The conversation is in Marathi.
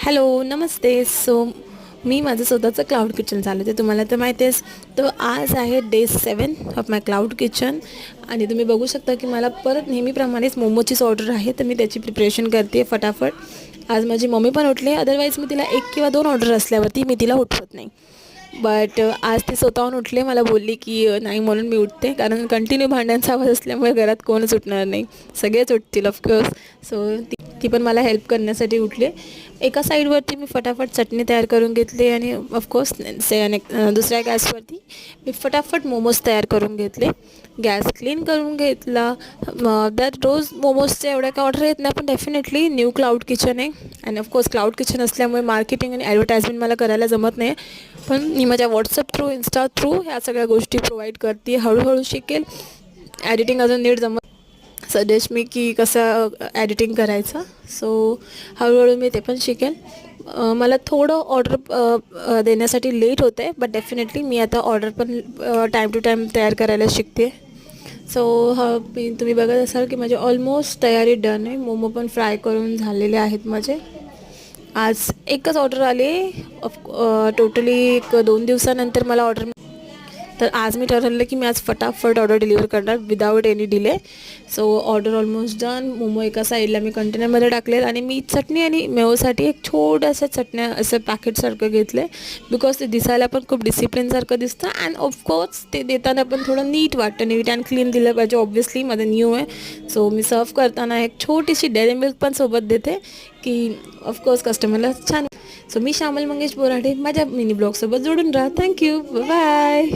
हॅलो, नमस्ते. मी माझं स्वतःचं क्लाउड किचन चालवते, तुम्हाला तर माहिती आहेच. तर आज आहे day 7 of my cloud kitchen आणि तुम्ही बघू शकता की मला परत नेहमीप्रमाणेच मोमोचीच ऑर्डर आहे, तर मी त्याची प्रिपरेशन करते फटाफट. आज माझी मम्मी पण उठली, अदरवाईज मी तिला 1 किंवा 2 ऑर्डर असल्यावरती मी तिला उठवत नाही. बट आज ती स्वतःहून उठले, मला बोलली की नाही म्हणून मी उठते, कारण कंटिन्यू भांड्यांचा आवाज असल्यामुळे घरात कोणच उठणार नाही, सगळेच उठतील ऑफकोर्स. सो ती पण मला हेल्प करण्यासाठी उठली. एका साईडवरती मी फटाफट चटणी तयार करून घेतली आणि ऑफकोर्स दुसऱ्या गॅसवरती मी फटाफट मोमोज तयार करून घेतले. गॅस क्लीन करून घेतला. त्यात रोज मोमोजचे एवढ्या काय ऑर्डर येत नाही, पण डेफिनेटली न्यू क्लाउड किचन आहे आणि ऑफकोर्स क्लाउड किचन असल्यामुळे मार्केटिंग आणि ॲडव्हर्टाइजमेंट मला करायला जमत नाही, पण मी माझ्या व्हॉट्सअप थ्रू, इन्स्टा थ्रू ह्या सगळ्या गोष्टी प्रोव्हाइड करते. हळूहळू शिकेल. ॲडिटिंग अजून नीट सजेस्ट मी की कसं ॲडिटिंग करायचं. सो हळूहळू मी ते पण शिकेल. मला थोडं ऑर्डर देण्यासाठी लेट होतं आहे, बट डेफिनेटली मी आता ऑर्डर पण टाईम टू टाईम तयार करायला शिकते. सो तुम्ही बघत असाल की माझी ऑलमोस्ट तयारी डन आहे. मोमो पण फ्राय करून झालेले आहेत माझे. आज एकच ऑर्डर आली. टोटली 1-2 दिवसानंतर मला ऑर्डर. तर आज मी ठरवलं की मी आज फटाफट ऑर्डर डिलिव्हर करणार without any delay. So order almost done. Momo एका साईडला मी कंटेनरमध्ये टाकलेत आणि मी चटणी आणि मेवसाठी एक छोट्याशा चटण्या असं पॅकेटसारखं घेतलं आहे, बिकॉज ते दिसायला पण खूप डिसिप्लिनसारखं दिसतं अँड ऑफकोर्स ते देताना पण थोडं नीट वाटतं. नीट अँड क्लीन दिलं पाहिजे. ऑब्व्हियसली माझं न्यू आहे, सो मी सर्व करताना एक छोटीशी डेअरी मिल्क पण सोबत देते की ऑफकोर्स कस्टमरला छान. सो मी श्यामल मंगेश बोराडे, माझ्या मिनी ब्लॉगसोबत जोडून राहा. Thank you, bye.